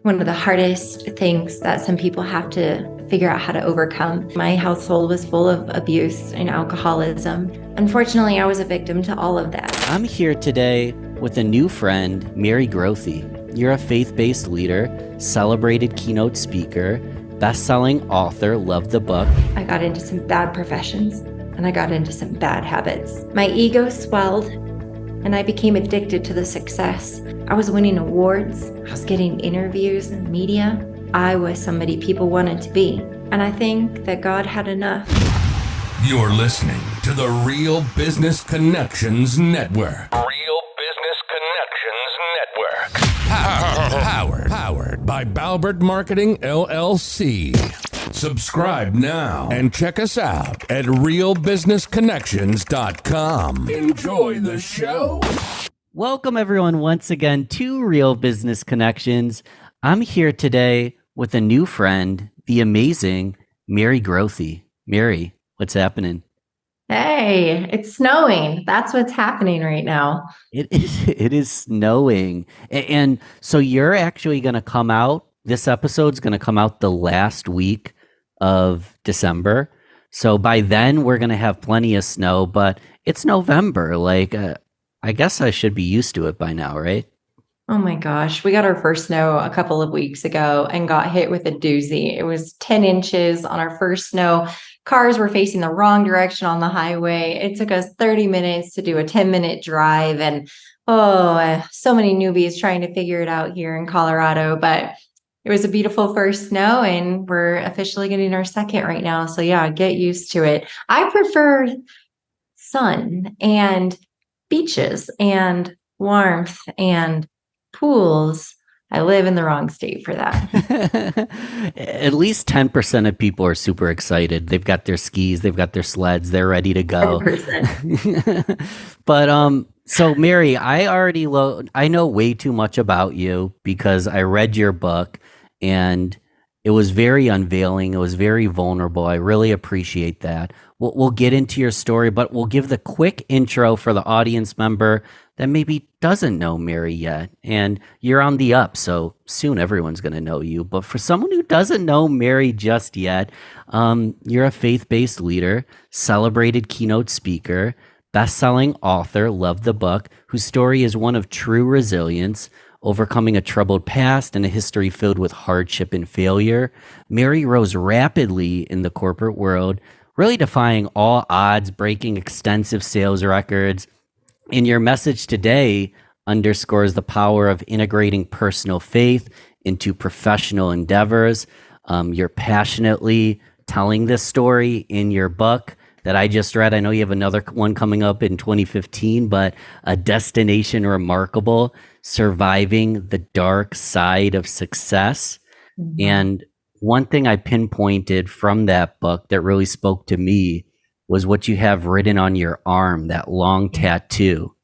one of the hardest things that some people have to figure out how to overcome. My household was full of abuse and alcoholism. Unfortunately, I was a victim to all of that. I'm here today with a new friend, Mary Grothe. You're a faith-based leader, celebrated keynote speaker, best-selling author, love the book. I got into some bad professions and I got into some bad habits. My ego swelled and I became addicted to the success. I was winning awards, I was getting interviews in media. I was somebody people wanted to be. And I think that God had enough. You're listening to the Real Business Connections Network. Real Business Connections Network. Powered by Balbert Marketing, LLC. Subscribe now and check us out at realbusinessconnections.com. Enjoy the show. Welcome everyone once again to Real Business Connections. I'm here today with a new friend, the amazing Mary Grothe. Mary, what's happening? Hey, it's snowing. That's what's happening right now. It is snowing. And so you're actually going to come out, this episode's going to come out the last week of December. So by then we're going to have plenty of snow, but it's November. I guess I should be used to it by now, right? Oh my gosh. We got our first snow a couple of weeks ago and got hit with a doozy. It was 10 inches on our first snow. Cars were facing the wrong direction on the highway. It took us 30 minutes to do a 10-minute drive. And so many newbies trying to figure it out here in Colorado. But it was a beautiful first snow and we're officially getting our second right now. So yeah, get used to it. I prefer sun and beaches and warmth and pools. I live in the wrong state for that. At least 10% of people are super excited. They've got their skis, they've got their sleds, they're ready to go. 10%. But so Mary, I know way too much about you because I read your book and it was very unveiling. It was very vulnerable. I really appreciate that. We'll get into your story, but we'll give the quick intro for the audience member that maybe doesn't know Mary yet. And you're on the up, so soon everyone's going to know you. But for someone who doesn't know Mary just yet, you're a faith-based leader, celebrated keynote speaker, best-selling author, love the book, whose story is one of true resilience, overcoming a troubled past and a history filled with hardship and failure. Mary rose rapidly in the corporate world, really defying all odds, breaking extensive sales records. And your message today underscores the power of integrating personal faith into professional endeavors. You're passionately telling this story in your book that I just read. I know you have another one coming up in 2015, but A Destination Remarkable, Surviving the Dark Side of Success. Mm-hmm. And one thing I pinpointed from that book that really spoke to me was what you have written on your arm, that long tattoo.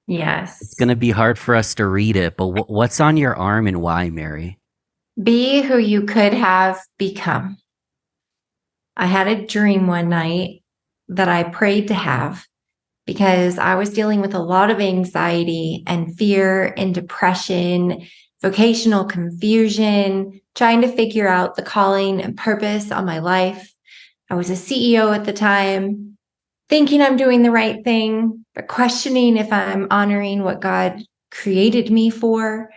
Yes. It's going to be hard for us to read it, but what's on your arm and why, Mary? Be who you could have become. I had a dream one night that I prayed to have because I was dealing with a lot of anxiety and fear and depression, vocational confusion, trying to figure out the calling and purpose on my life. I was a CEO at the time, thinking I'm doing the right thing, but questioning if I'm honoring what God created me for.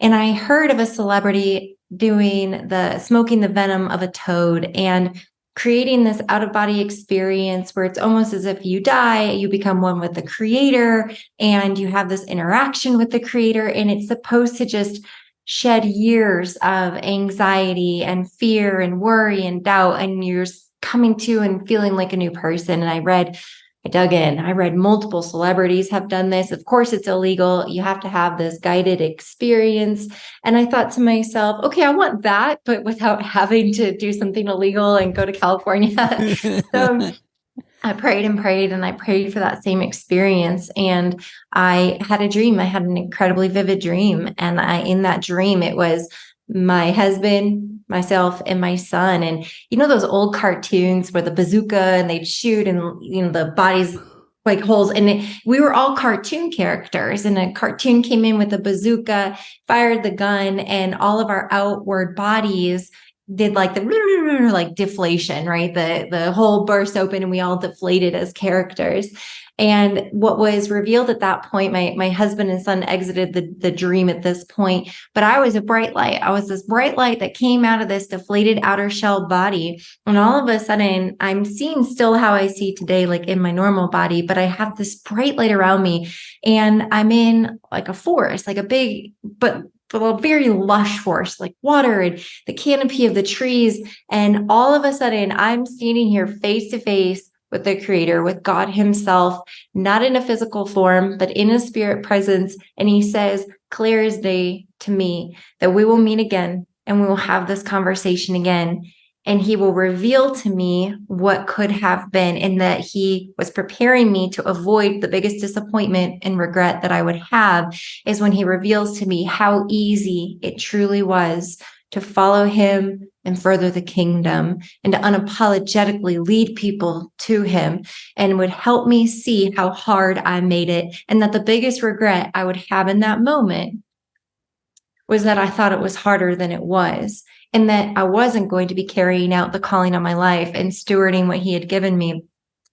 And I heard of a celebrity smoking the venom of a toad and creating this out-of-body experience where it's almost as if you die, you become one with the creator, and you have this interaction with the creator, and it's supposed to just shed years of anxiety and fear and worry and doubt, and you're coming to and feeling like a new person. And I dug in. I read multiple celebrities have done this. Of course, it's illegal. You have to have this guided experience. And I thought to myself, okay, I want that, but without having to do something illegal and go to California. So I prayed and prayed and I prayed for that same experience. And I had a dream. I had an incredibly vivid dream. And in that dream, it was my husband, myself, and my son. And you know those old cartoons where the bazooka and they'd shoot and the bodies like holes. And we were all cartoon characters, and a cartoon came in with a bazooka, fired the gun, and all of our outward bodies did like the like deflation, right? The hole burst open and we all deflated as characters. And what was revealed at that point, my husband and son exited the dream at this point, but I was a bright light. I was this bright light that came out of this deflated outer shell body. And all of a sudden, I'm seeing still how I see today, like in my normal body, but I have this bright light around me, and I'm in like a forest, like a big, but a very lush forest, like water and the canopy of the trees. And all of a sudden, I'm standing here face to face with the Creator, with God Himself, not in a physical form, but in a spirit presence. And He says, clear as day to me, that we will meet again and we will have this conversation again. And He will reveal to me what could have been, and that He was preparing me to avoid the biggest disappointment and regret that I would have, is when He reveals to me how easy it truly was to follow Him and further the kingdom, and to unapologetically lead people to Him, and would help me see how hard I made it. And that the biggest regret I would have in that moment was that I thought it was harder than it was, and that I wasn't going to be carrying out the calling on my life and stewarding what He had given me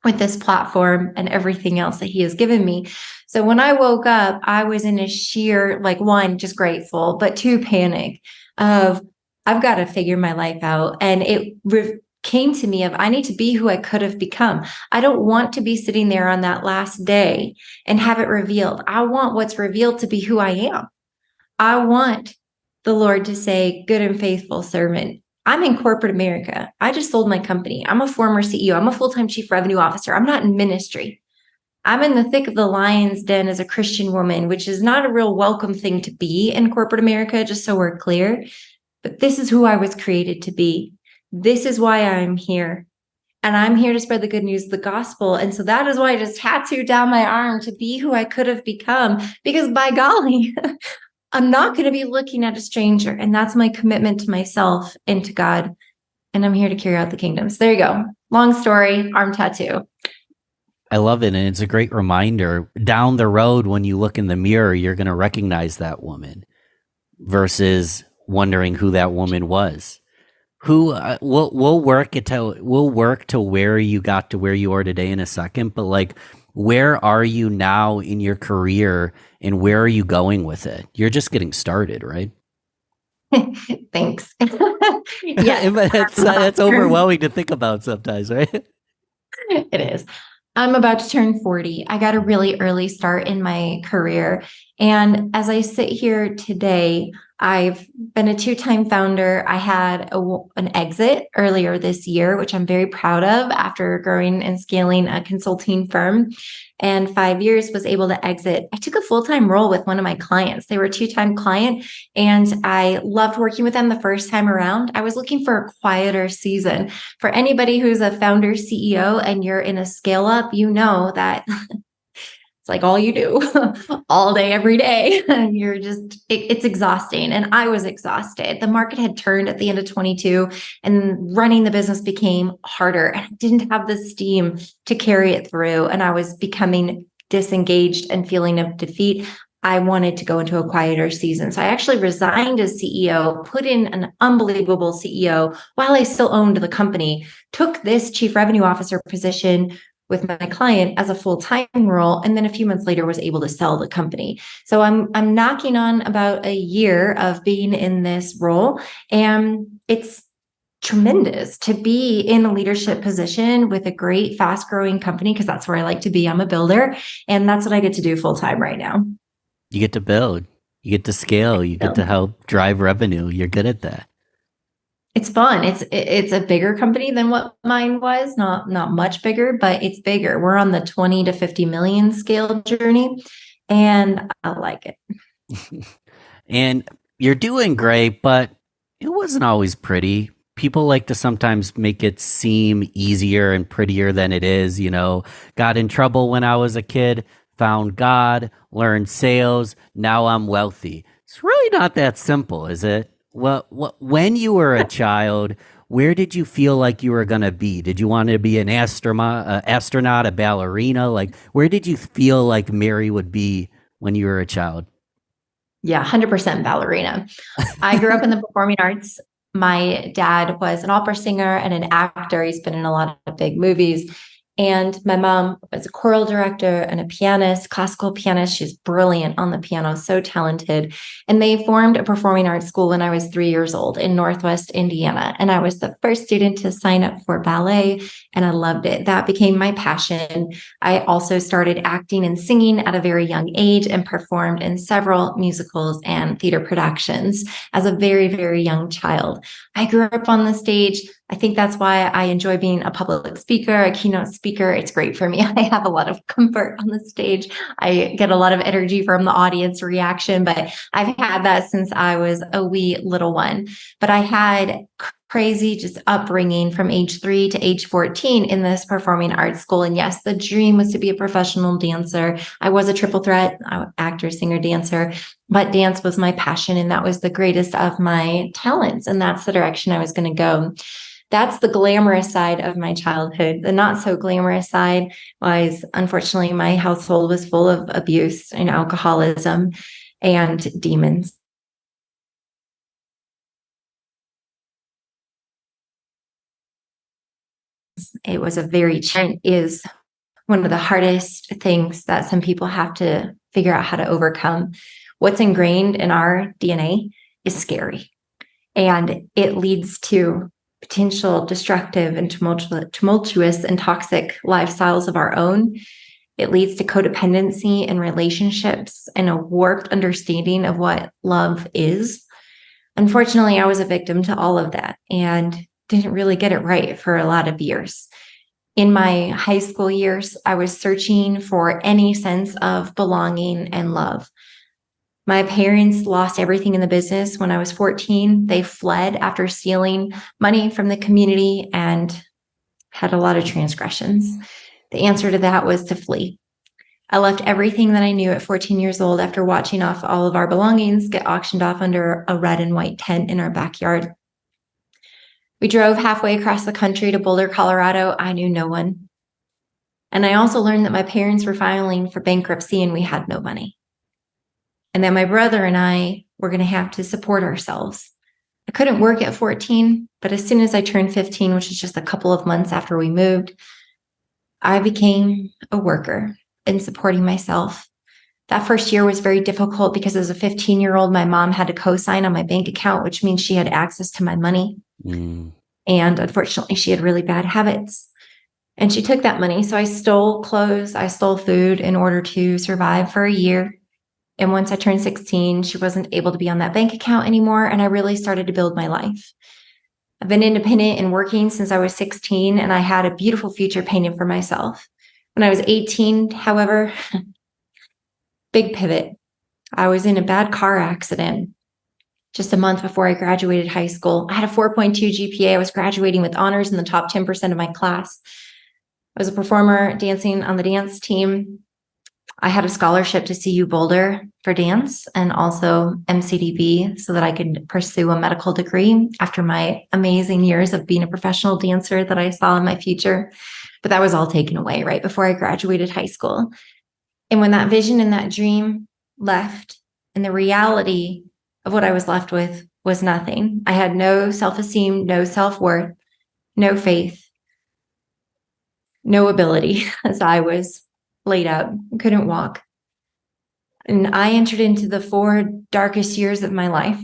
with this platform and everything else that He has given me. So when I woke up, I was in a sheer, like, one, just grateful, but two, panic of, I've got to figure my life out. And it came to me of, I need to be who I could have become. I don't want to be sitting there on that last day and have it revealed. I want what's revealed to be who I am. I want the Lord to say, good and faithful servant. I'm in corporate America. I just sold my company. I'm a former CEO. I'm a full-time chief revenue officer. I'm not in ministry. I'm in the thick of the lion's den as a Christian woman, which is not a real welcome thing to be in corporate America, just so we're clear. But this is who I was created to be. This is why I'm here. And I'm here to spread the good news of the gospel. And so that is why I just tattooed down my arm to be who I could have become. Because by golly, I'm not going to be looking at a stranger. And that's my commitment to myself and to God. And I'm here to carry out the kingdom. So there you go. Long story, arm tattoo. I love it. And it's a great reminder. Down the road, when you look in the mirror, you're going to recognize that woman versus wondering who that woman was. Who we'll work to where you got to where you are today in a second, but like, where are you now in your career and where are you going with it? You're just getting started, right? Thanks. Yeah, but that's overwhelming to think about sometimes, right? It is. I'm about to turn 40. I got a really early start in my career. And as I sit here today, I've been a 2-time founder. I had an exit earlier this year, which I'm very proud of, after growing and scaling a consulting firm. And 5 years was able to exit. I took a full-time role with one of my clients. They were a 2-time client, and I loved working with them the first time around. I was looking for a quieter season. For anybody who's a founder CEO and you're in a scale up, you know that it's like all you do all day, every day. You're just, it's exhausting. And I was exhausted. The market had turned at the end of 22 and running the business became harder. And I didn't have the steam to carry it through. And I was becoming disengaged and feeling of defeat. I wanted to go into a quieter season. So I actually resigned as CEO, put in an unbelievable CEO while I still owned the company, took this chief revenue officer position with my client as a full-time role, and then a few months later was able to sell the company. So I'm knocking on about a year of being in this role, and it's tremendous to be in a leadership position with a great, fast-growing company, because that's where I like to be. I'm a builder, and that's what I get to do full-time right now. You get to build, you get to scale, you get to help drive revenue. You're good at that. It's fun. It's a bigger company than what mine was. Not much bigger, but it's bigger. We're on the 20 to 50 million scale journey, and I like it. And you're doing great, but it wasn't always pretty. People like to sometimes make it seem easier and prettier than it is. You know, got in trouble when I was a kid, found God, learned sales. Now I'm wealthy. It's really not that simple, is it? Well, when you were a child, where did you feel like you were going to be? Did you want to be an astronaut, a ballerina? Like, where did you feel like Mary would be when you were a child? Yeah, 100% ballerina. I grew up in the performing arts. My dad was an opera singer and an actor. He's been in a lot of big movies. And my mom was a choral director and a pianist, classical pianist. She's brilliant on the piano, so talented. And they formed a performing arts school when I was 3 years old in Northwest Indiana. And I was the first student to sign up for ballet, and I loved it. That became my passion. I also started acting and singing at a very young age and performed in several musicals and theater productions as a very, very young child. I grew up on the stage. I think that's why I enjoy being a public speaker, a keynote speaker. It's great for me. I have a lot of comfort on the stage. I get a lot of energy from the audience reaction, but I've had that since I was a wee little one. But I had crazy just upbringing from age 3 to age 14 in this performing arts school. And yes, the dream was to be a professional dancer. I was a triple threat, actor, singer, dancer, but dance was my passion. And that was the greatest of my talents. And that's the direction I was going to go. That's the glamorous side of my childhood. The not so glamorous side was, unfortunately, my household was full of abuse and alcoholism and demons. It was is one of the hardest things that some people have to figure out how to overcome. What's ingrained in our DNA is scary, and it leads to potential destructive and tumultuous and toxic lifestyles of our own. It leads to codependency in relationships and a warped understanding of what love is. Unfortunately, I was a victim to all of that and didn't really get it right for a lot of years. In my high school years, I was searching for any sense of belonging and love. My parents lost everything in the business when I was 14. They fled after stealing money from the community and had a lot of transgressions. The answer to that was to flee. I left everything that I knew at 14 years old after watching off all of our belongings get auctioned off under a red and white tent in our backyard. We drove halfway across the country to Boulder, Colorado. I knew no one. And I also learned that my parents were filing for bankruptcy and we had no money. And that my brother and I were going to have to support ourselves. I couldn't work at 14, but as soon as I turned 15, which is just a couple of months after we moved, I became a worker in supporting myself. That first year was very difficult because as a 15-year-old, my mom had to co-sign on my bank account, which means she had access to my money. And unfortunately, she had really bad habits. And she took that money. So I stole clothes, I stole food in order to survive for a year. And once I turned 16, she wasn't able to be on that bank account anymore. And I really started to build my life. I've been independent and working since I was 16, and I had a beautiful future painted for myself. When I was 18, however, big pivot. I was in a bad car accident just a month before I graduated high school. I had a 4.2 GPA. I was graduating with honors in the top 10% of my class. I was a performer dancing on the dance team. I had a scholarship to CU Boulder for dance and also MCDB so that I could pursue a medical degree after my amazing years of being a professional dancer that I saw in my future. But that was all taken away right before I graduated high school. And when that vision and that dream left, and the reality of what I was left with was nothing. I had no self-esteem, no self-worth, no faith, no ability as I was laid out, couldn't walk. And I entered into the 4 darkest years of my life.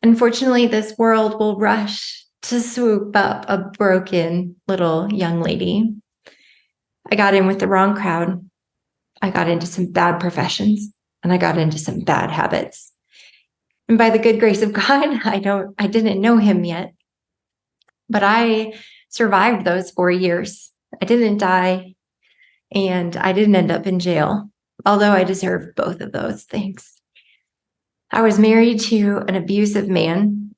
Unfortunately, this world will rush to swoop up a broken little young lady. I got in with the wrong crowd. I got into some bad professions and I got into some bad habits. And by the good grace of God, I didn't know him yet, but I survived those 4 years. I didn't die. And I didn't end up in jail, although I deserved both of those things. I was married to an abusive man.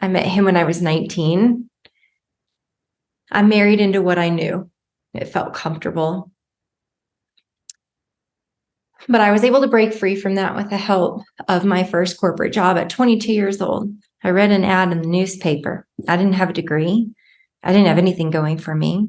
I met him when I was 19. I married into what I knew. It felt comfortable. But I was able to break free from that with the help of my first corporate job at 22 years old. I read an ad in the newspaper. I didn't have a degree. I didn't have anything going for me.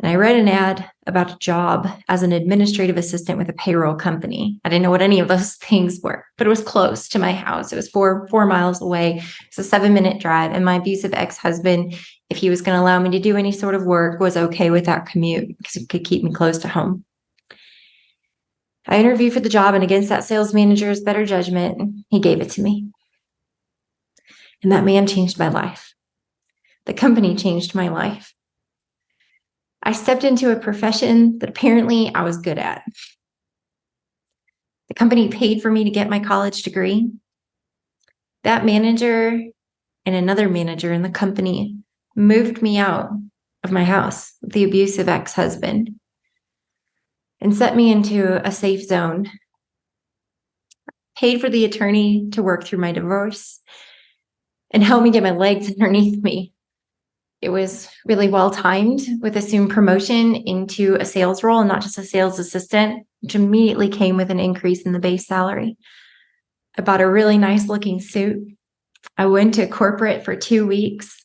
And I read an ad about a job as an administrative assistant with a payroll company. I didn't know what any of those things were, but it was close to my house. It was four miles away. It's a 7-minute drive. And my abusive ex-husband, if he was going to allow me to do any sort of work, was okay with that commute because it could keep me close to home. I interviewed for the job, and against that sales manager's better judgment, he gave it to me. And that man changed my life. The company changed my life. I stepped into a profession that apparently I was good at. The company paid for me to get my college degree. That manager and another manager in the company moved me out of my house with the abusive ex-husband and set me into a safe zone, paid for the attorney to work through my divorce, and helped me get my legs underneath me. It was really well timed with assumed promotion into a sales role and not just a sales assistant, which immediately came with an increase in the base salary. I bought a really nice looking suit. I went to corporate for 2 weeks.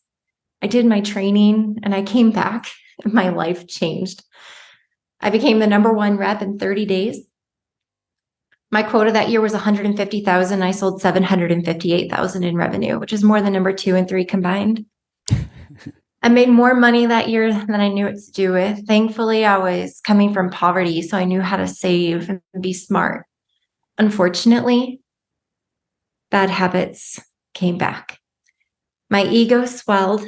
I did my training and I came back and my life changed. I became the #1 rep in 30 days. My quota that year was 150,000. I sold 758,000 in revenue, which is more than #2 and 3 combined. I made more money that year than I knew what to do with. Thankfully, I was coming from poverty, so I knew how to save and be smart. Unfortunately, bad habits came back. My ego swelled,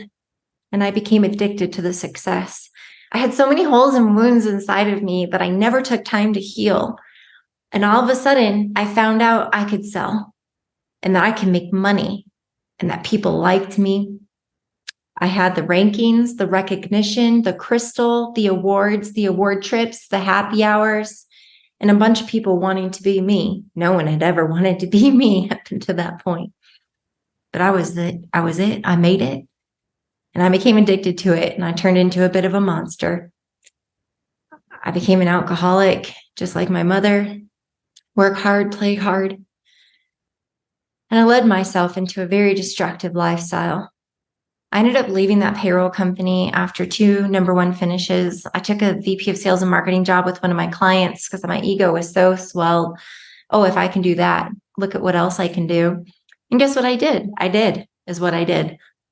and I became addicted to the success. I had so many holes and wounds inside of me that I never took time to heal. And all of a sudden, I found out I could sell and that I can make money and that people liked me. I had the rankings, the recognition, the crystal, the awards, the award trips, the happy hours, and a bunch of people wanting to be me. No one had ever wanted to be me up until that point. But I was it. I made it. And I became addicted to it, and I turned into a bit of a monster. I became an alcoholic, just like my mother. Work hard, play hard. And I led myself into a very destructive lifestyle. I ended up leaving that payroll company after 2 #1 finishes. I took a VP of sales and marketing job with one of my clients because my ego was so swelled. Oh, if I can do that, look at what else I can do. And guess what I did? I did.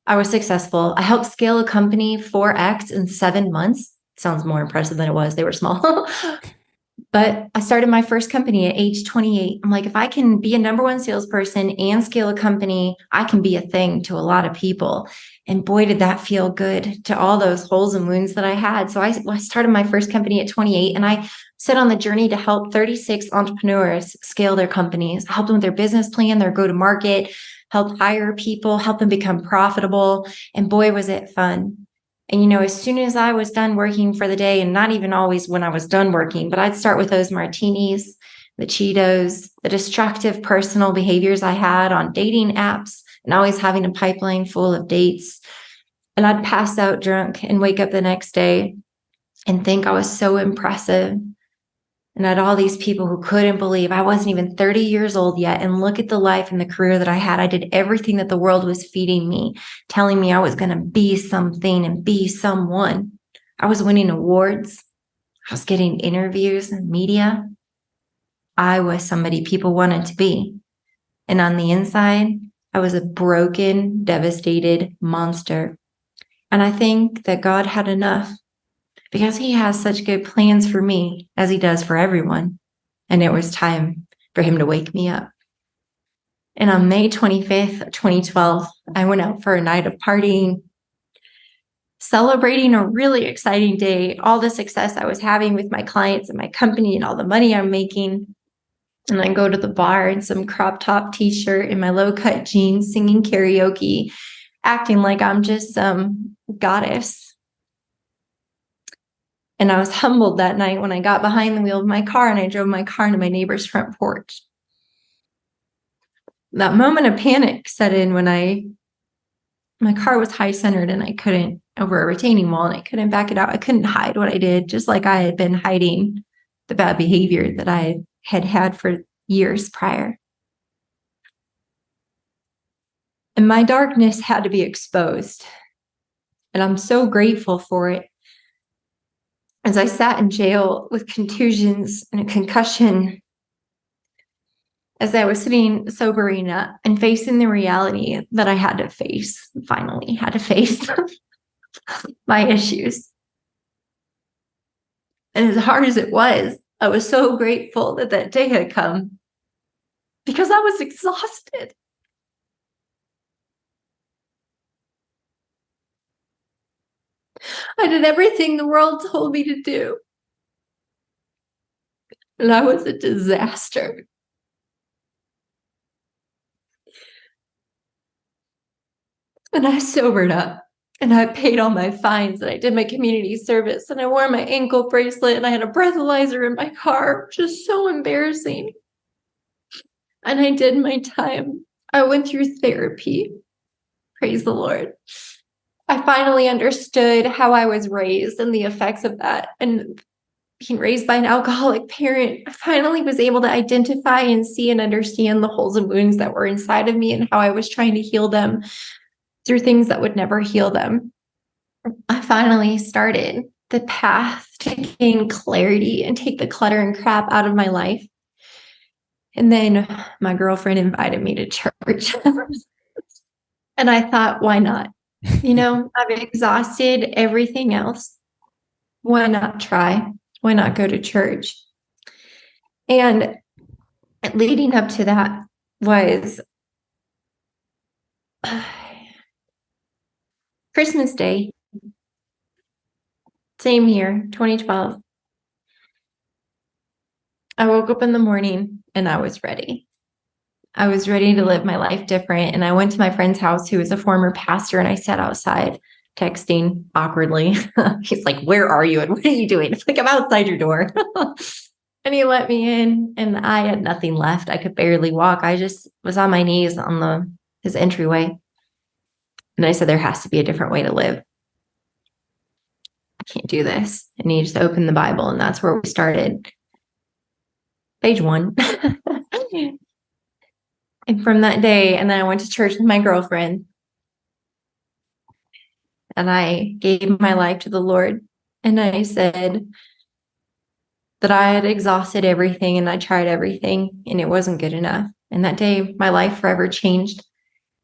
I was successful. I helped scale a company 4x in 7 months. Sounds more impressive than it was. They were small. But I started my first company at age 28. I'm like, if I can be a #1 salesperson and scale a company, I can be a thing to a lot of people. And boy, did that feel good to all those holes and wounds that I had. So I started my first company at 28, and I set on the journey to help 36 entrepreneurs scale their companies, help them with their business plan, their go-to-market, help hire people, help them become profitable. And boy, was it fun. And, as soon as I was done working for the day, and not even always when I was done working, but I'd start with those martinis, the Cheetos, the destructive personal behaviors I had on dating apps, and always having a pipeline full of dates. And I'd pass out drunk and wake up the next day and think I was so impressive. And I had all these people who couldn't believe I wasn't even 30 years old yet. And look at the life and the career that I had. I did everything that the world was feeding me, telling me I was going to be something and be someone. I was winning awards. I was getting interviews and media. I was somebody people wanted to be. And on the inside, I was a broken, devastated monster. And I think that God had enough, because he has such good plans for me, as he does for everyone. And it was time for him to wake me up. And on May 25th, 2012, I went out for a night of partying, celebrating a really exciting day, all the success I was having with my clients and my company and all the money I'm making. And I go to the bar in some crop top t-shirt and my low-cut jeans, singing karaoke, acting like I'm just some goddess. And I was humbled that night when I got behind the wheel of my car and I drove my car into my neighbor's front porch. That moment of panic set in when my car was high centered and I couldn't, over a retaining wall, and I couldn't back it out. I couldn't hide what I did, just like I had been hiding the bad behavior that I had had had for years prior. And my darkness had to be exposed. And I'm so grateful for it. As I sat in jail with contusions and a concussion, as I was sitting sobering up and facing the reality that I had to face, finally had to face my issues. And as hard as it was, I was so grateful that that day had come because I was exhausted. I did everything the world told me to do. And I was a disaster. And I sobered up and I paid all my fines and I did my community service and I wore my ankle bracelet and I had a breathalyzer in my car, just so embarrassing. And I did my time. I went through therapy. Praise the Lord. I finally understood how I was raised and the effects of that. And being raised by an alcoholic parent, I finally was able to identify and see and understand the holes and wounds that were inside of me and how I was trying to heal them through things that would never heal them. I finally started the path to gain clarity and take the clutter and crap out of my life. And then my girlfriend invited me to church. And I thought, why not? You know, I've exhausted everything else. Why not try? Why not go to church? And leading up to that was Christmas Day, same year, 2012. I woke up in the morning and I was ready. I was ready to live my life different. And I went to my friend's house, who was a former pastor, and I sat outside texting awkwardly. He's like, "Where are you? And what are you doing?" It's like, "I'm outside your door." And he let me in and I had nothing left. I could barely walk. I just was on my knees on his entryway. And I said, there has to be a different way to live. I can't do this. And he just opened the Bible and that's where we started. Page 1. And from that day, and then I went to church with my girlfriend. And I gave my life to the Lord. And I said that I had exhausted everything and I tried everything and it wasn't good enough. And that day, my life forever changed.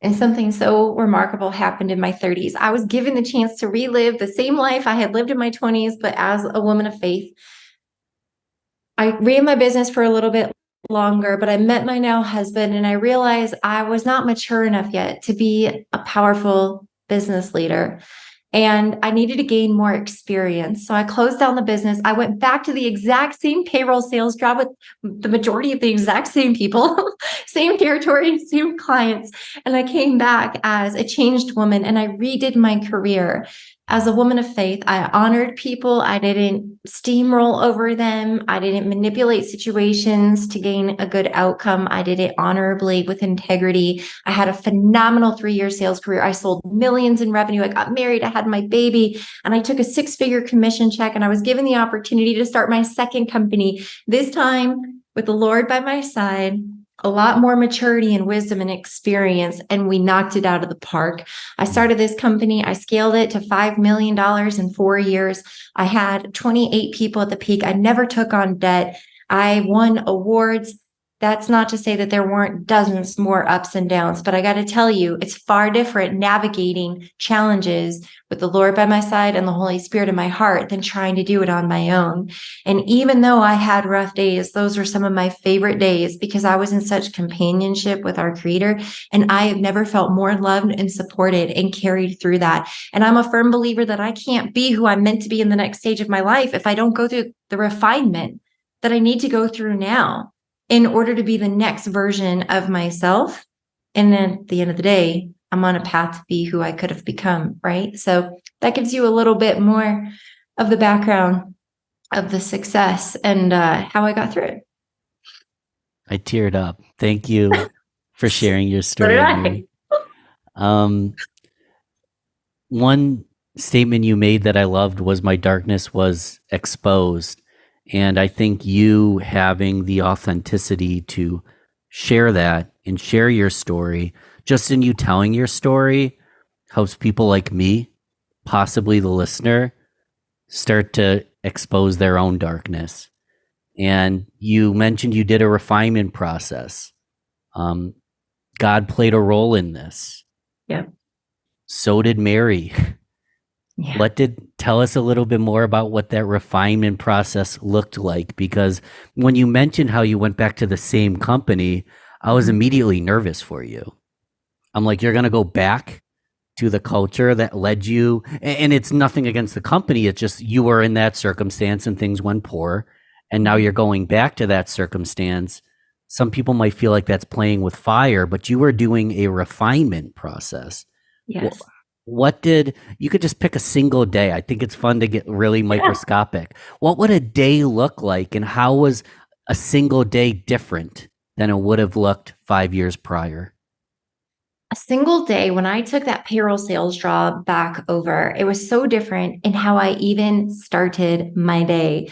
And something so remarkable happened in my 30s. I was given the chance to relive the same life I had lived in my 20s, but as a woman of faith. I ran my business for a little bit longer, but I met my now husband and I realized I was not mature enough yet to be a powerful business leader. And I needed to gain more experience. So I closed down the business. I went back to the exact same payroll sales job with the majority of the exact same people, same territory, same clients. And I came back as a changed woman and I redid my career. As a woman of faith, I honored people. I didn't steamroll over them. I didn't manipulate situations to gain a good outcome. I did it honorably with integrity. I had a phenomenal 3-year sales career. I sold millions in revenue. I got married. I had my baby and I took a 6-figure commission check and I was given the opportunity to start my second company, this time with the Lord by my side. A lot more maturity and wisdom and experience, and we knocked it out of the park. I started this company. I scaled it to $5 million in 4 years. I had 28 people at the peak. I never took on debt. I won awards. That's not to say that there weren't dozens more ups and downs, but I got to tell you, it's far different navigating challenges with the Lord by my side and the Holy Spirit in my heart than trying to do it on my own. And even though I had rough days, those were some of my favorite days because I was in such companionship with our Creator. And I have never felt more loved and supported and carried through that. And I'm a firm believer that I can't be who I'm meant to be in the next stage of my life if I don't go through the refinement that I need to go through now in order to be the next version of myself. And then at the end of the day, I'm on a path to be who I could have become, right? So that gives you a little bit more of the background of the success and how I got through it. I teared up. Thank you for sharing your story. So did I. One statement you made that I loved was my darkness was exposed. And I think you having the authenticity to share that and share your story, just in you telling your story, helps people like me, possibly the listener, start to expose their own darkness. And you mentioned you did a refinement process. God played a role in this. Yeah. So did Mary. Yeah. Tell us a little bit more about what that refinement process looked like, because when you mentioned how you went back to the same company, I was immediately nervous for you. I'm like, you're going to go back to the culture that led you, and it's nothing against the company. It's just you were in that circumstance and things went poor, and now you're going back to that circumstance. Some people might feel like that's playing with fire, but you were doing a refinement process. Yes. You could just pick a single day. I think it's fun to get really microscopic. What would a day look like, and how was a single day different than it would have looked 5 years prior? A single day when I took that payroll sales job back over, it was so different in how I even started my day.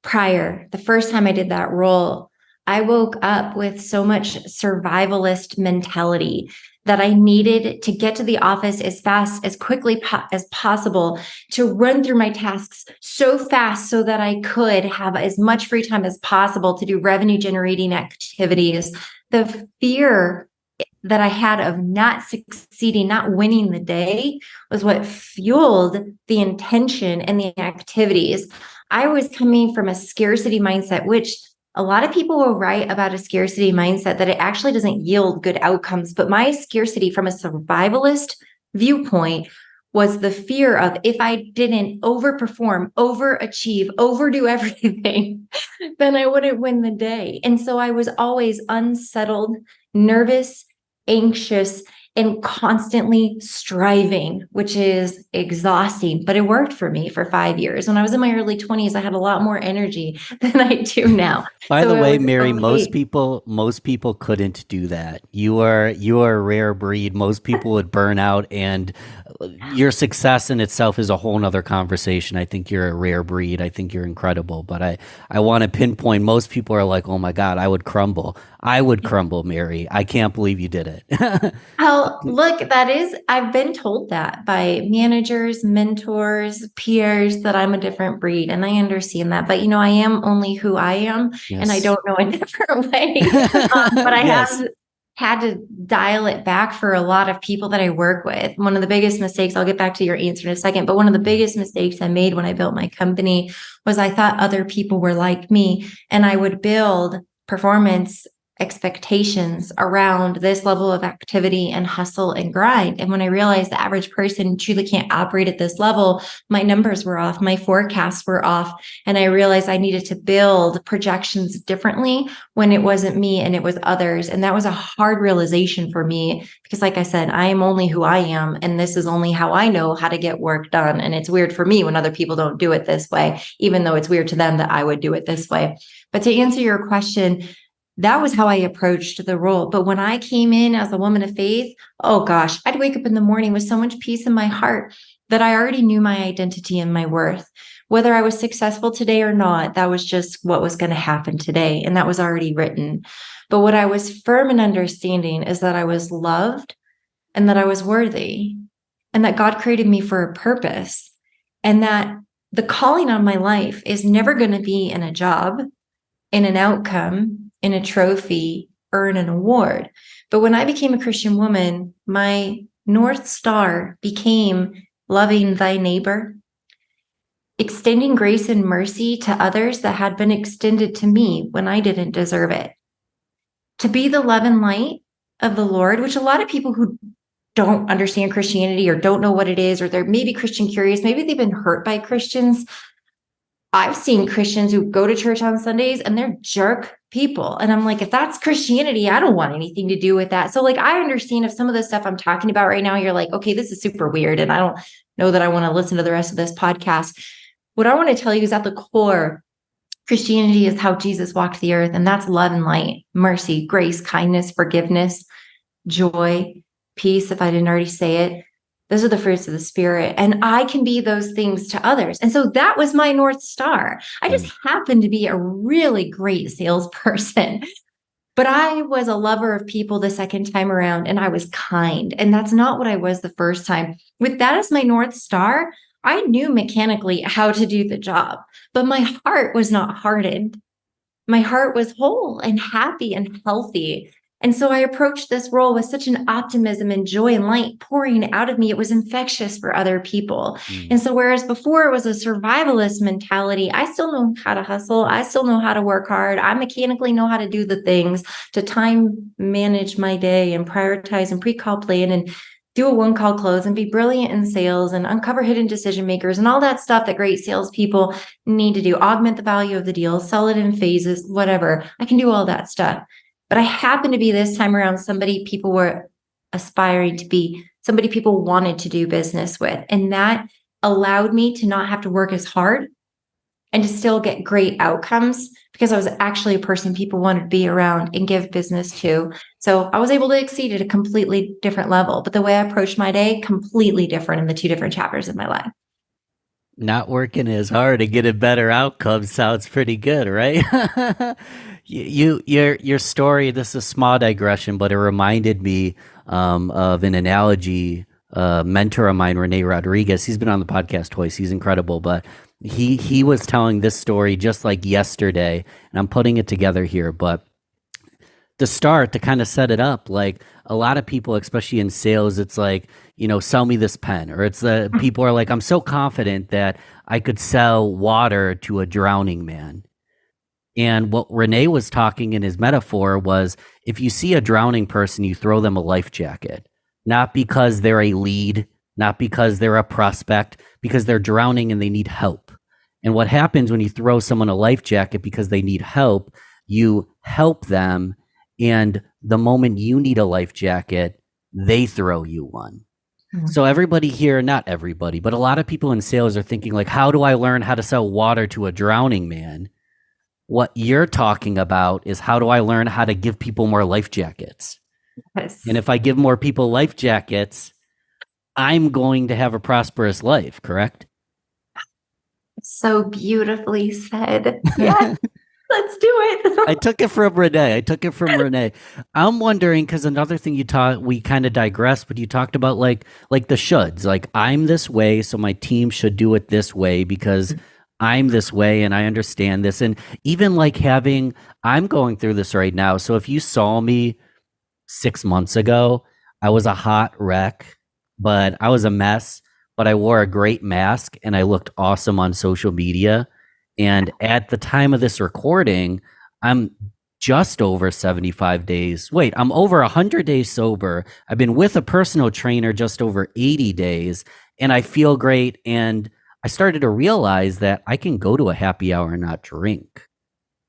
Prior, the first time I did that role, I woke up with so much survivalist mentality that I needed to get to the office as fast, as quickly as possible, to run through my tasks so fast so that I could have as much free time as possible to do revenue generating activities. The fear that I had of not succeeding, not winning the day, was what fueled the intention and the activities. I was coming from a scarcity mindset, which a lot of people will write about a scarcity mindset that it actually doesn't yield good outcomes. But my scarcity from a survivalist viewpoint was the fear of, if I didn't overperform, overachieve, overdo everything, then I wouldn't win the day. And so I was always unsettled, nervous, anxious, and constantly striving, which is exhausting, but it worked for me for 5 years. When I was in my early 20s, I had a lot more energy than I do now. By the way, was Mary, okay. most people couldn't do that. You are a rare breed. Most people would burn out, and your success in itself is a whole nother conversation. I think you're a rare breed. I think you're incredible. But I want to pinpoint, most people are like, oh my God, I would crumble. I would crumble, Mary. I can't believe you did it. Well, look, I've been told that by managers, mentors, peers, that I'm a different breed. And I understand that. But, I am only who I am. And I Yes. don't know a different way. But I Yes. have had to dial it back for a lot of people that I work with. One of the biggest mistakes, I'll get back to your answer in a second, but one of the biggest mistakes I made when I built my company was I thought other people were like me, and I would build performance expectations around this level of activity and hustle and grind. And when I realized the average person truly can't operate at this level, my numbers were off, my forecasts were off. And I realized I needed to build projections differently when it wasn't me and it was others. And that was a hard realization for me, because like I said, I am only who I am. And this is only how I know how to get work done. And it's weird for me when other people don't do it this way, even though it's weird to them that I would do it this way. But to answer your question, that was how I approached the role. But when I came in as a woman of faith, oh gosh, I'd wake up in the morning with so much peace in my heart that I already knew my identity and my worth. Whether I was successful today or not, that was just what was going to happen today. And that was already written. But what I was firm in understanding is that I was loved and that I was worthy and that God created me for a purpose, and that the calling on my life is never going to be in a job, in an outcome, in a trophy, or in an award. But when I became a Christian woman, my North Star became loving thy neighbor, extending grace and mercy to others that had been extended to me when I didn't deserve it. To be the love and light of the Lord, which a lot of people who don't understand Christianity or don't know what it is, or they're maybe Christian curious, maybe they've been hurt by Christians. I've seen Christians who go to church on Sundays and they're jerk people. And I'm like, if that's Christianity, I don't want anything to do with that. So like, I understand if some of the stuff I'm talking about right now, you're like, okay, this is super weird, and I don't know that I want to listen to the rest of this podcast. What I want to tell you is, at the core, Christianity is how Jesus walked the earth. And that's love and light, mercy, grace, kindness, forgiveness, joy, peace, if I didn't already say it, Those are the fruits of the Spirit. And I can be those things to others. And so that was my North Star. I just happened to be a really great salesperson. But I was a lover of people the second time around, and I was kind. And that's not what I was the first time. With that as my North Star, I knew mechanically how to do the job, but my heart was not hardened. My heart was whole and happy and healthy. And so I approached this role with such an optimism and joy and light pouring out of me. It was infectious for other people. And so whereas before it was a survivalist mentality, I still know how to hustle. I still know how to work hard. I mechanically know how to do the things to time manage my day and prioritize and pre-call plan and do a one-call close and be brilliant in sales and uncover hidden decision makers and all that stuff that great salespeople need to do, augment the value of the deal, sell it in phases, whatever. I can do all that stuff. But I happen to be this time around somebody people were aspiring to be, somebody people wanted to do business with. And that allowed me to not have to work as hard and to still get great outcomes because I was actually a person people wanted to be around and give business to. So I was able to exceed at a completely different level. But the way I approached my day, completely different in the two different chapters of my life. Not working as hard to get a better outcome sounds pretty good, right? Your story, this is a small digression, but it reminded me of an analogy. Mentor of mine, Renee Rodriguez, he's been on the podcast twice. He's incredible, but he was telling this story just like yesterday, and I'm putting it together here. But to kind of set it up, like a lot of people, especially in sales, it's like, sell me this pen, or it's the people are like, I'm so confident that I could sell water to a drowning man. And what Renee was talking in his metaphor was, if you see a drowning person, you throw them a life jacket, not because they're a lead, not because they're a prospect, because they're drowning and they need help. And what happens when you throw someone a life jacket because they need help, you help them. And the moment you need a life jacket, they throw you one. So everybody here, not everybody, but a lot of people in sales are thinking like, how do I learn how to sell water to a drowning man? What you're talking about is, how do I learn how to give people more life jackets? Yes. And if I give more people life jackets, I'm going to have a prosperous life, correct? So beautifully said. Yes. Let's do it. I took it from Renee. I'm wondering, because another thing we kind of digressed, but you talked about like the shoulds. Like, I'm this way, so my team should do it this way because I'm this way and I understand this. And even like I'm going through this right now. So if you saw me 6 months ago, I was a hot wreck, but I was a mess, but I wore a great mask and I looked awesome on social media. And at the time of this recording, I'm just over 75 days. Wait, I'm over 100 days sober. I've been with a personal trainer just over 80 days, and I feel great. And I started to realize that I can go to a happy hour and not drink.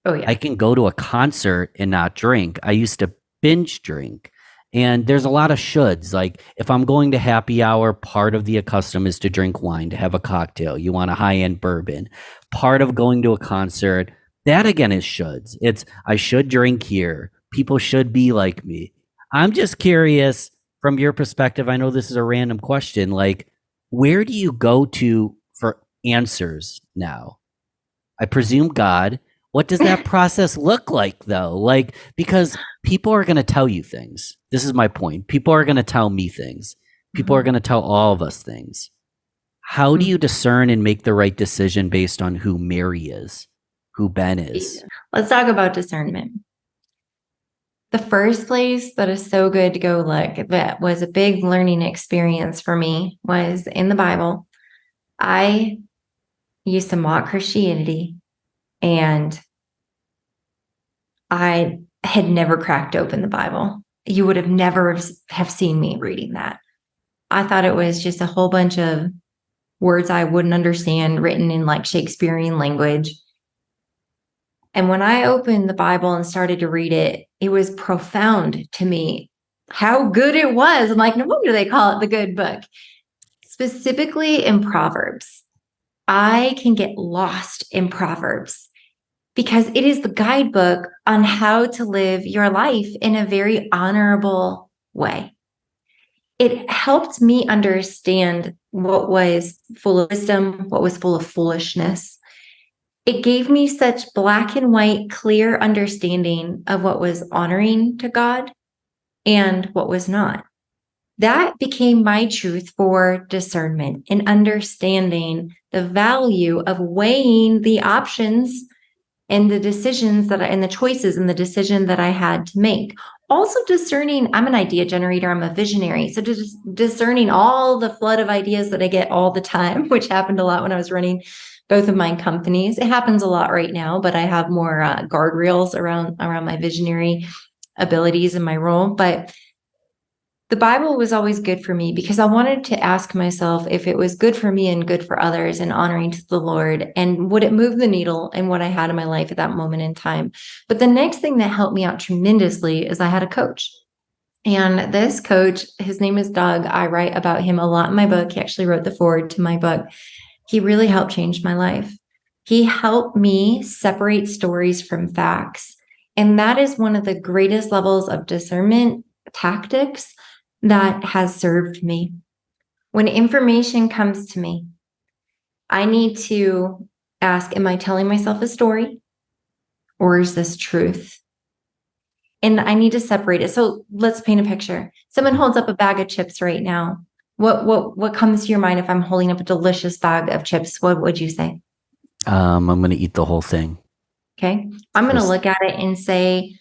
Oh, yeah. I can go to a concert and not drink. I used to binge drink. And there's a lot of shoulds. Like, if I'm going to happy hour, part of the custom is to drink wine, to have a cocktail. You want a high-end bourbon. Part of going to a concert, that again is shoulds. It's, I should drink here. People should be like me. I'm just curious from your perspective. I know this is a random question. Like, where do you go to for answers now? I presume God. What does that process look like, though? Like, because people are going to tell you things. This is my point. People are going to tell me things. People are going to tell all of us things. How do you discern and make the right decision based on who Mary is, who Ben is? Let's talk about discernment. The first place that is so good to go look, that was a big learning experience for me, was in the Bible. I used to mock Christianity, and I had never cracked open the Bible. You would have never have seen me reading that. I thought it was just a whole bunch of words I wouldn't understand, written in like Shakespearean language. And when I opened the Bible and started to read it, it was profound to me how good it was. I'm like, no wonder they call it the good book. Specifically in Proverbs, I can get lost in Proverbs because it is the guidebook on how to live your life in a very honorable way. it helped me understand what was full of wisdom, what was full of foolishness. It gave me such black and white, clear understanding of what was honoring to God and what was not. That became my truth for discernment and understanding the value of weighing the options and the decisions and the choices and the decision that I had to make. Also discerning, I'm an idea generator, I'm a visionary. So discerning all the flood of ideas that I get all the time, which happened a lot when I was running both of my companies. It happens a lot right now, but I have more guardrails around my visionary abilities in my role. But the Bible was always good for me because I wanted to ask myself if it was good for me and good for others and honoring to the Lord, and would it move the needle in what I had in my life at that moment in time. But the next thing that helped me out tremendously is I had a coach. And this coach, his name is Doug. I write about him a lot in my book. He actually wrote the foreword to my book. He really helped change my life. He helped me separate stories from facts. And that is one of the greatest levels of discernment tactics that has served me. When information comes to me, I need to ask, am I telling myself a story or is this truth? And I need to separate it. So let's paint a picture. Someone holds up a bag of chips right now. What comes to your mind if I'm holding up a delicious bag of chips? What would you say? I'm going to eat the whole thing. Okay. I'm going to look at it and say,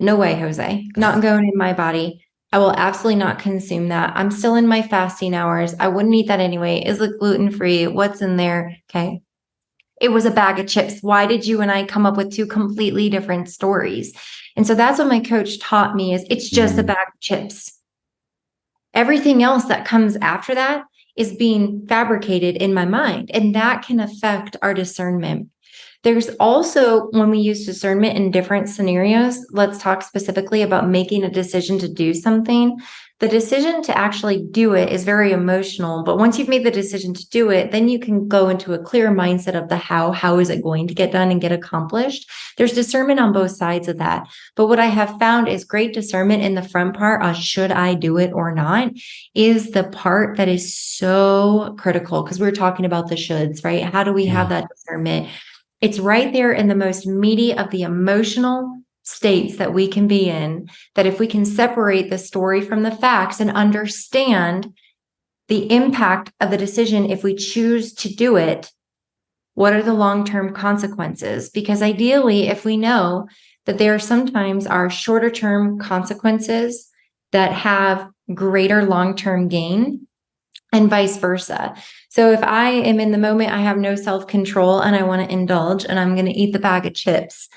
no way, Jose, not going in my body. I will absolutely not consume that. I'm still in my fasting hours. I wouldn't eat that anyway. Is it gluten-free? What's in there? Okay. It was a bag of chips. Why did you and I come up with two completely different stories? And so that's what my coach taught me is it's just a bag of chips. Everything else that comes after that is being fabricated in my mind, and that can affect our discernment. There's also, when we use discernment in different scenarios, let's talk specifically about making a decision to do something. The decision to actually do it is very emotional, but once you've made the decision to do it, then you can go into a clear mindset of the how is it going to get done and get accomplished. There's discernment on both sides of that. But what I have found is great discernment in the front part, should I do it or not, is the part that is so critical, because we were talking about the shoulds, right? How do we have that discernment? It's right there in the most meaty of the emotional states that we can be in, that if we can separate the story from the facts and understand the impact of the decision, if we choose to do it, what are the long-term consequences? Because ideally, if we know that there sometimes are shorter-term consequences that have greater long-term gain, and vice versa. So if I am in the moment, I have no self-control and I want to indulge and I'm going to eat the bag of chips,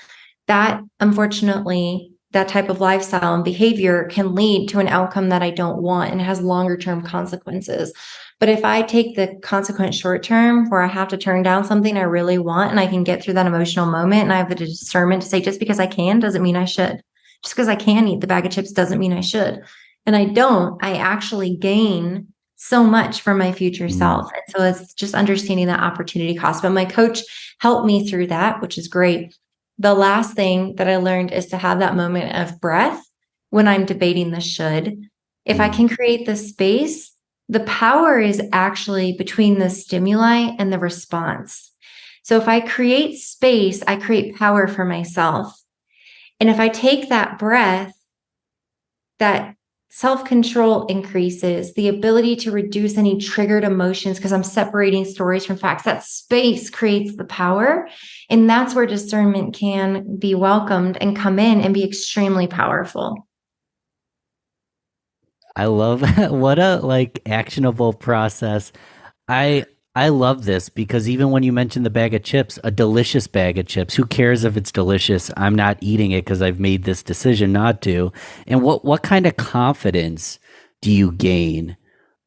that unfortunately, that type of lifestyle and behavior can lead to an outcome that I don't want and has longer term consequences. But if I take the consequence short term where I have to turn down something I really want and I can get through that emotional moment and I have the discernment to say, just because I can doesn't mean I should. Just because I can eat the bag of chips doesn't mean I should. And I don't, I actually gain so much for my future self. And so it's just understanding that opportunity cost. But my coach helped me through that, which is great. The last thing that I learned is to have that moment of breath when I'm debating the should. If I can create the space, the power is actually between the stimuli and the response. So if I create space, I create power for myself. And if I take that breath, that self-control increases, the ability to reduce any triggered emotions because I'm separating stories from facts. That space creates the power. And that's where discernment can be welcomed and come in and be extremely powerful. I love what a actionable process. I love this because even when you mentioned the bag of chips, a delicious bag of chips, who cares if it's delicious? I'm not eating it because I've made this decision not to. And what kind of confidence do you gain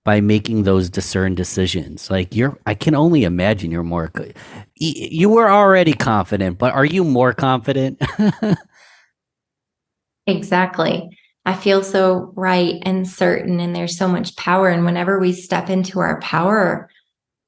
by making those discerned decisions? I can only imagine you were already confident, but are you more confident? Exactly. I feel so right and certain, and there's so much power. And whenever we step into our power,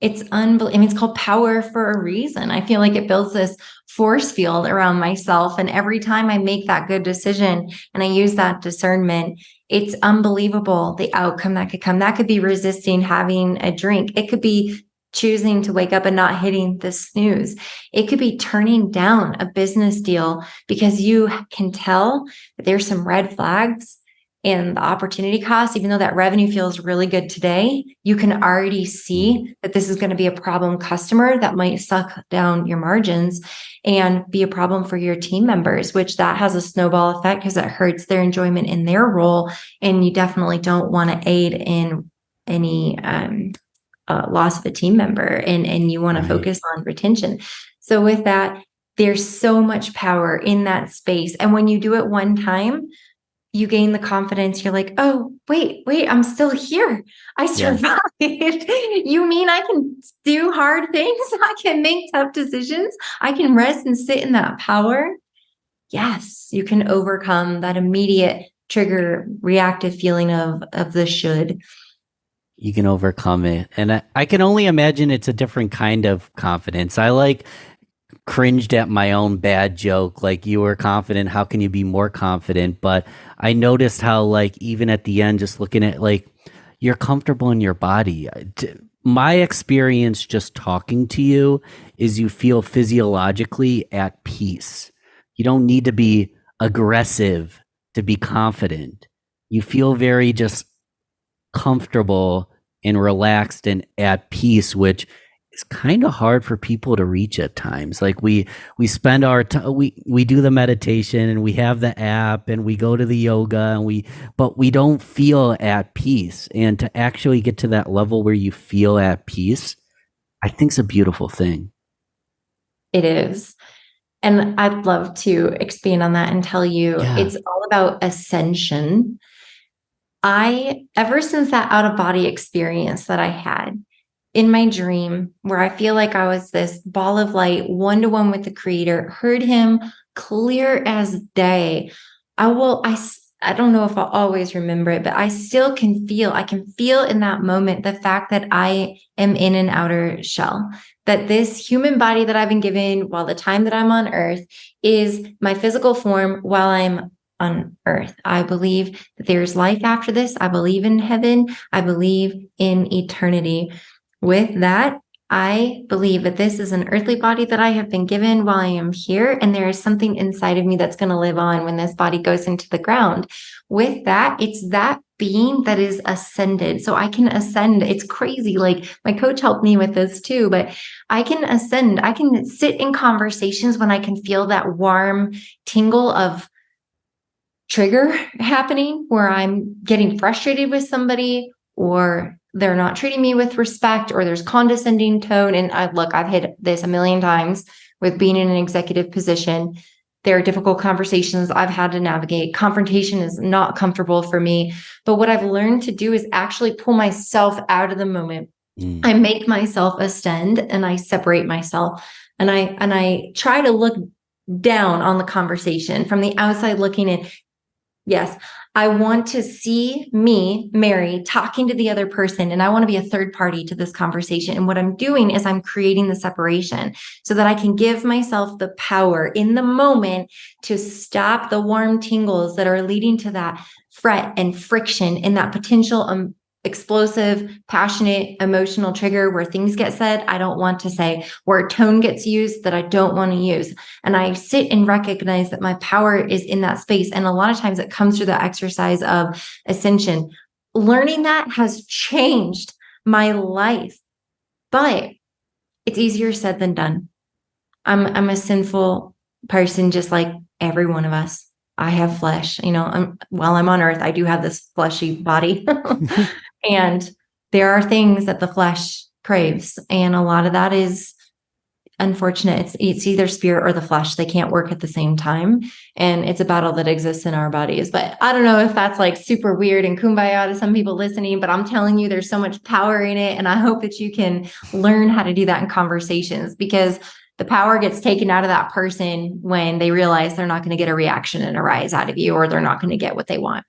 It's unbelievable. I mean, it's called power for a reason. I feel like it builds this force field around myself. And every time I make that good decision and I use that discernment, it's unbelievable the outcome that could come. That could be resisting having a drink. It could be choosing to wake up and not hitting the snooze. It could be turning down a business deal because you can tell that there's some red flags and the opportunity cost. Even though that revenue feels really good today, you can already see that this is going to be a problem customer that might suck down your margins and be a problem for your team members, which that has a snowball effect because it hurts their enjoyment in their role. And you definitely don't want to aid in any loss of a team member, and you want to focus on retention. So with that, there's so much power in that space. And when you do it one time, you gain the confidence. You're like, oh, wait, I'm still here. I survived. You mean I can do hard things? I can make tough decisions. I can rest and sit in that power. Yes, you can overcome that immediate trigger reactive feeling of the should. You can overcome it. And I can only imagine it's a different kind of confidence. I cringed at my own bad joke. Like, you were confident. How can you be more confident? But I noticed how, even at the end, just looking at, you're comfortable in your body. My experience just talking to you is you feel physiologically at peace. You don't need to be aggressive to be confident. You feel very just comfortable and relaxed and at peace, which is kind of hard for people to reach at times. We spend our time, we do the meditation and we have the app and we go to the yoga but we don't feel at peace. And to actually get to that level where you feel at peace, I think is a beautiful thing. It is. And I'd love to expand on that and tell you it's all about ascension. Ever since that out-of-body experience that I had in my dream, where I feel like I was this ball of light, one-to-one with the Creator, heard Him clear as day. I don't know if I'll always remember it, but I still can feel in that moment the fact that I am in an outer shell, that this human body that I've been given while the time that I'm on earth is my physical form while I'm on earth. I believe that there's life after this. I believe in heaven. I believe in eternity. With that, I believe that this is an earthly body that I have been given while I am here, and there is something inside of me that's going to live on when this body goes into the ground. With that, it's that being that is ascended. So I can ascend. It's crazy. My coach helped me with this too, but I can ascend. I can sit in conversations when I can feel that warm tingle of trigger happening, where I'm getting frustrated with somebody, or they're not treating me with respect, or there's condescending tone. And I've hit this a million times with being in an executive position. There are difficult conversations I've had to navigate. Confrontation is not comfortable for me. But what I've learned to do is actually pull myself out of the moment. I make myself ascend and I separate myself. And I try to look down on the conversation from the outside looking in. Yes, I want to see me, Mary, talking to the other person, and I want to be a third party to this conversation. And what I'm doing is I'm creating the separation so that I can give myself the power in the moment to stop the warm tingles that are leading to that fret and friction and that potential explosive, passionate, emotional trigger where things get said I don't want to say, where tone gets used that I don't want to use. And I sit and recognize that my power is in that space. And a lot of times it comes through the exercise of ascension. Learning that has changed my life, but it's easier said than done. I'm a sinful person, just like every one of us. I have flesh, while I'm on earth, I do have this fleshy body. And there are things that the flesh craves. And a lot of that is unfortunate. It's either spirit or the flesh. They can't work at the same time. And it's a battle that exists in our bodies. But I don't know if that's super weird and kumbaya to some people listening, but I'm telling you, there's so much power in it. And I hope that you can learn how to do that in conversations, because the power gets taken out of that person when they realize they're not going to get a reaction and a rise out of you, or they're not going to get what they want.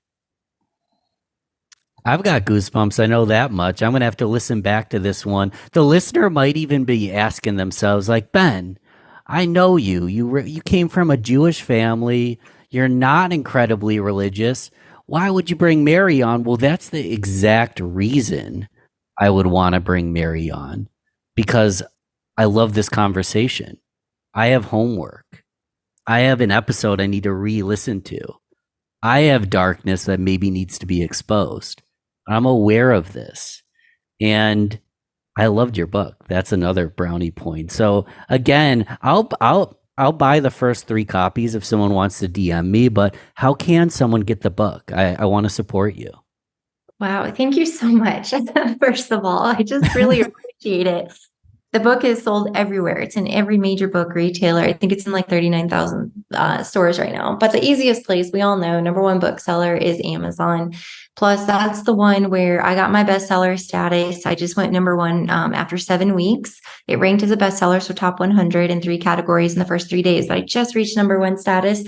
I've got goosebumps. I know that much. I'm going to have to listen back to this one. The listener might even be asking themselves, like, Ben, I know you. You came from a Jewish family. You're not incredibly religious. Why would you bring Mary on? Well, that's the exact reason I would want to bring Mary on, because I love this conversation. I have homework. I have an episode I need to re-listen to. I have darkness that maybe needs to be exposed. I'm aware of this. And I loved your book. That's another brownie point. So again, I'll buy the first 3 copies if someone wants to DM me, but how can someone get the book? I want to support you. Wow. Thank you so much. First of all, I just really appreciate it. The book is sold everywhere. It's in every major book retailer. I think it's in like 39,000 stores right now. But the easiest place, we all know, number one bookseller is Amazon. Plus, that's the one where I got my bestseller status. I just went number one after 7 weeks. It ranked as a bestseller, so top 100 in 3 categories in the first 3 days. But I just reached number one status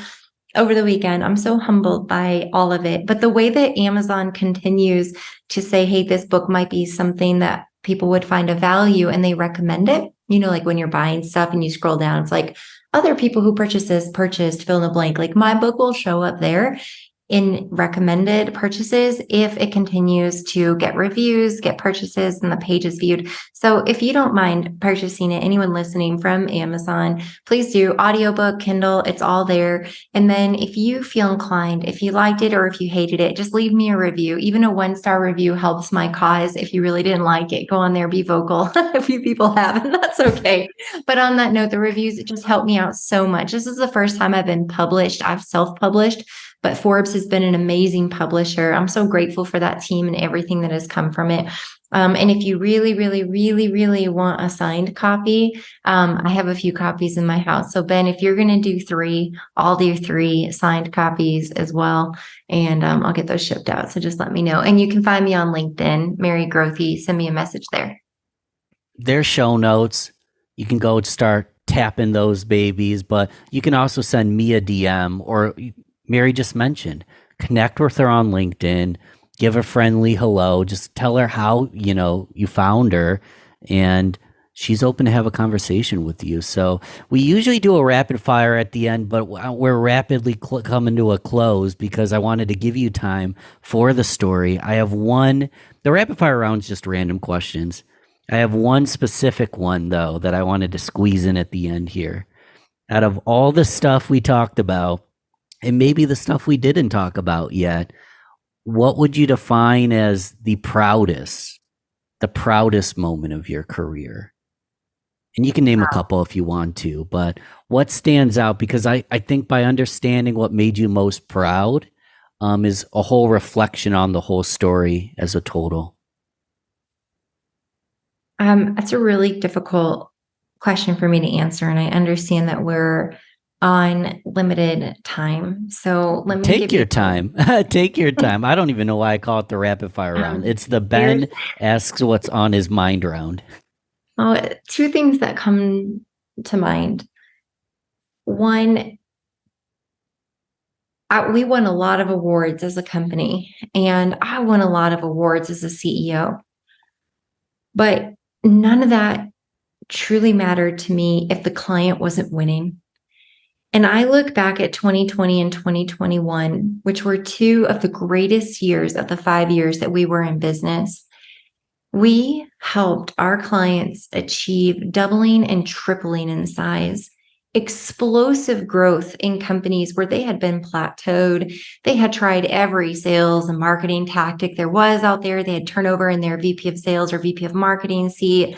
over the weekend. I'm so humbled by all of it. But the way that Amazon continues to say, hey, this book might be something that people would find a value and they recommend it, like when you're buying stuff and you scroll down, it's like other people who purchased fill in the blank. Like my book will show up there in recommended purchases if it continues to get reviews, get purchases, and the page is viewed. So if you don't mind purchasing it, anyone listening from Amazon, please do. Audiobook, Kindle, it's all there. And then if you feel inclined, if you liked it or if you hated it, just leave me a review. Even a 1-star review helps my cause. If you really didn't like it, go on there, be vocal. A few people have, and that's okay. But on that note, the reviews just help me out so much. This is the first time I've been published. I've self-published, but Forbes has been an amazing publisher. I'm so grateful for that team and everything that has come from it. And if you really, really, really, really want a signed copy, I have a few copies in my house. So Ben, if you're going to do 3, I'll do 3 signed copies as well. And I'll get those shipped out. So just let me know. And you can find me on LinkedIn, Mary Grothe. Send me a message there. There's show notes. You can go start tapping those babies, but you can also send me a DM, or Mary just mentioned, connect with her on LinkedIn, give a friendly hello, just tell her how, you found her, and she's open to have a conversation with you. So we usually do a rapid fire at the end, but we're rapidly coming to a close because I wanted to give you time for the story. I have the rapid fire round is just random questions. I have one specific one, though, that I wanted to squeeze in at the end here. Out of all the stuff we talked about, and maybe the stuff we didn't talk about yet, what would you define as the proudest moment of your career? And you can name a couple if you want to, but what stands out? Because I think by understanding what made you most proud is a whole reflection on the whole story as a total. That's a really difficult question for me to answer. And I understand that we're on limited time. So let me take your time. Take your time. I don't even know why I call it the rapid fire round. It's the Ben asks what's on his mind round. Oh, 2 things that come to mind. One, we won a lot of awards as a company, and I won a lot of awards as a CEO. But none of that truly mattered to me if the client wasn't winning. And I look back at 2020 and 2021, which were 2 of the greatest years of the 5 years that we were in business. We helped our clients achieve doubling and tripling in size, explosive growth in companies where they had been plateaued. They had tried every sales and marketing tactic there was out there. They had turnover in their VP of sales or VP of marketing seat,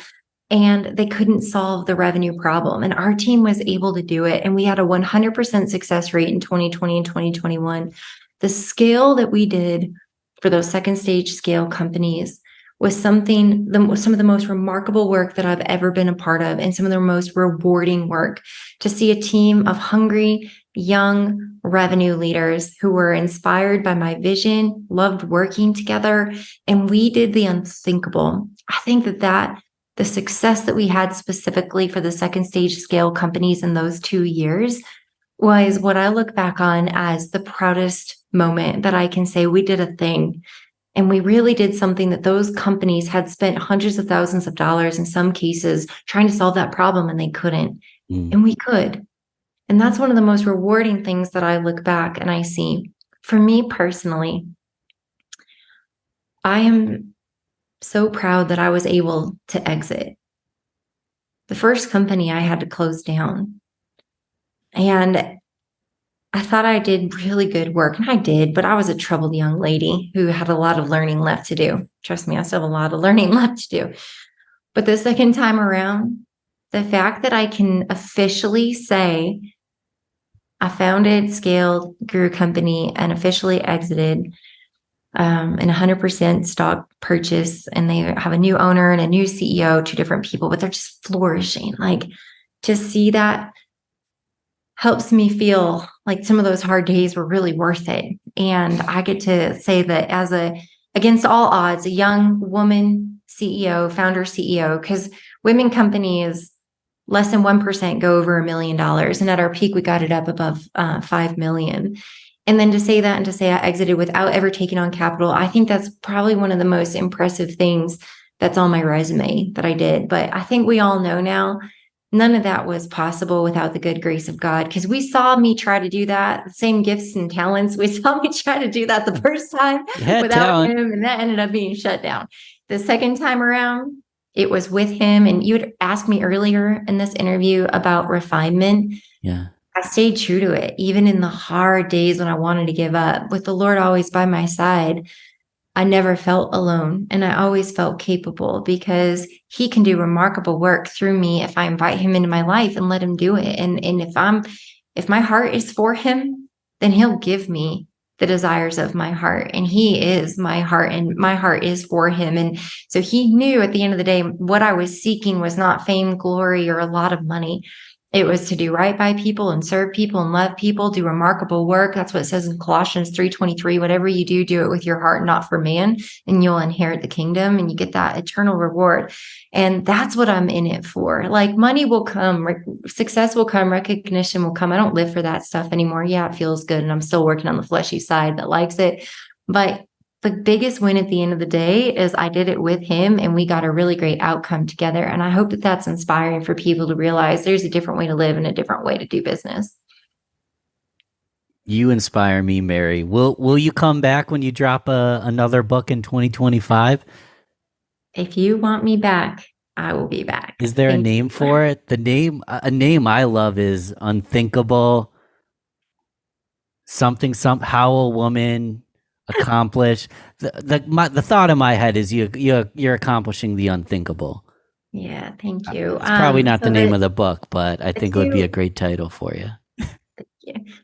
and they couldn't solve the revenue problem. And our team was able to do it. And we had a 100% success rate in 2020 and 2021. The scale that we did for those second stage scale companies was some of the most remarkable work that I've ever been a part of, and some of the most rewarding work to see a team of hungry, young revenue leaders who were inspired by my vision, loved working together, and we did the unthinkable. I think that the success that we had specifically for the second stage scale companies in those 2 years was what I look back on as the proudest moment that I can say we did a thing. And we really did something that those companies had spent hundreds of thousands of dollars in some cases trying to solve that problem, and they couldn't. And we could. And that's one of the most rewarding things that I look back and I see. For me personally, I am so proud that I was able to exit. The first company I had to close down. And I thought I did really good work, and I did, but I was a troubled young lady who had a lot of learning left to do. Trust me, I still have a lot of learning left to do. But the second time around, the fact that I can officially say I founded, scaled, grew a company, and officially exited in 100% stock purchase, and they have a new owner and a new CEO, two different people, but they're just flourishing. Like, to see that helps me feel like some of those hard days were really worth it. And I get to say that as against all odds, a young woman CEO, founder CEO, because women companies, less than 1% go over $1 million. And at our peak, we got it up above 5 million. And then to say that and to say I exited without ever taking on capital, I think that's probably one of the most impressive things that's on my resume that I did. But I think we all know now, none of that was possible without the good grace of God, because we saw me try to do that, the same gifts and talents. We saw me try to do that the first time without him, and that ended up being shut down. The second time around, it was with him. And you had asked me earlier in this interview about refinement. Yeah. I stayed true to it, even in the hard days when I wanted to give up. With the Lord always by my side, I never felt alone, and I always felt capable, because he can do remarkable work through me if I invite him into my life and let him do it. And if my heart is for him, then he'll give me the desires of my heart. And he is my heart, and my heart is for him. And so he knew at the end of the day, what I was seeking was not fame, glory, or a lot of money. It was to do right by people and serve people and love people, do remarkable work. That's what it says in Colossians 3:23. Whatever you do, do it with your heart, not for man, and you'll inherit the kingdom, and you get that eternal reward. And that's what I'm in it for. Like, money will come, success will come, recognition will come. I don't live for that stuff anymore. Yeah, it feels good, and I'm still working on the fleshy side that likes it. But the biggest win at the end of the day is I did it with him, and we got a really great outcome together. And I hope that that's inspiring for people to realize there's a different way to live and a different way to do business. You inspire me, Mary. Will you come back when you drop another book in 2025? If you want me back, I will be back. Is there a name for it? A name I love is Unthinkable. How a woman accomplish. The thought in my head is you're accomplishing the unthinkable. Yeah, thank you. It's probably not the name of the book, but I think it would be a great title for you.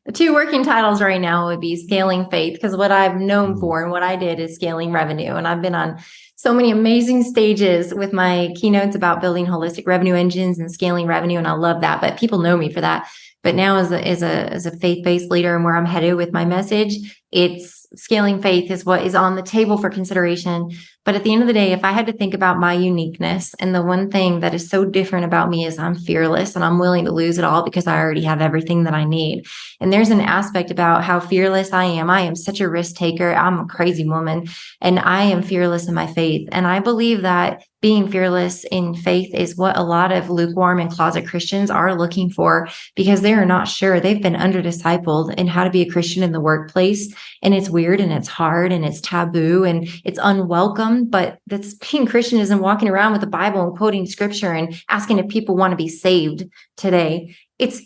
The two working titles right now would be Scaling Faith, because what I've known for and what I did is scaling revenue. And I've been on so many amazing stages with my keynotes about building holistic revenue engines and scaling revenue. And I love that, but people know me for that. But now as a faith-based leader, and where I'm headed with my message, it's scaling faith is what is on the table for consideration. But at the end of the day, if I had to think about my uniqueness, and the one thing that is so different about me is I'm fearless, and I'm willing to lose it all because I already have everything that I need. And there's an aspect about how fearless I am. I am such a risk taker. I'm a crazy woman, and I am fearless in my faith. And I believe that being fearless in faith is what a lot of lukewarm and closet Christians are looking for, because they are not sure. They've been under discipled in how to be a Christian in the workplace. And it's weird, and it's hard, and it's taboo, and it's unwelcome. But that's being Christian isn't walking around with the Bible and quoting scripture and asking if people want to be saved today. It's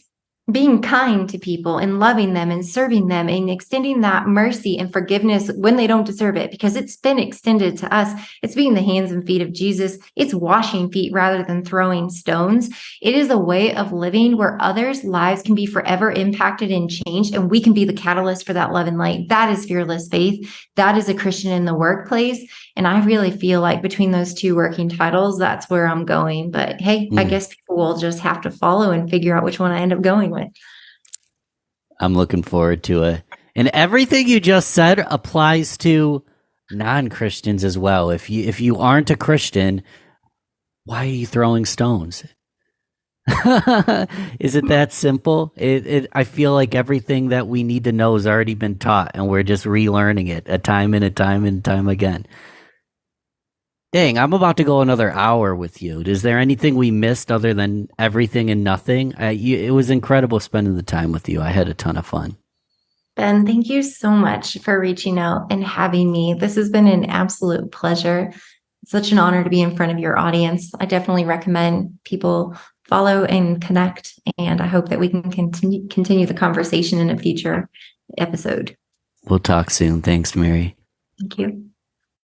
being kind to people and loving them and serving them and extending that mercy and forgiveness when they don't deserve it, because it's been extended to us. It's being the hands and feet of Jesus. It's washing feet rather than throwing stones. It is a way of living where others' lives can be forever impacted and changed, and we can be the catalyst for that love and light. That is fearless faith. That is a Christian in the workplace. And I really feel like between those two working titles, that's where I'm going. But hey, I guess people will just have to follow and figure out which one I end up going with. I'm looking forward to it. And everything you just said applies to non-Christians as well. If you aren't a Christian, why are you throwing stones? Is it that simple? I feel like everything that we need to know has already been taught, and we're just relearning it a time and a time and time again. Dang, I'm about to go another hour with you. Is there anything we missed other than everything and nothing? It was incredible spending the time with you. I had a ton of fun. Ben, thank you so much for reaching out and having me. This has been an absolute pleasure. It's such an honor to be in front of your audience. I definitely recommend people follow and connect, and I hope that we can continue the conversation in a future episode. We'll talk soon. Thanks, Mary. Thank you.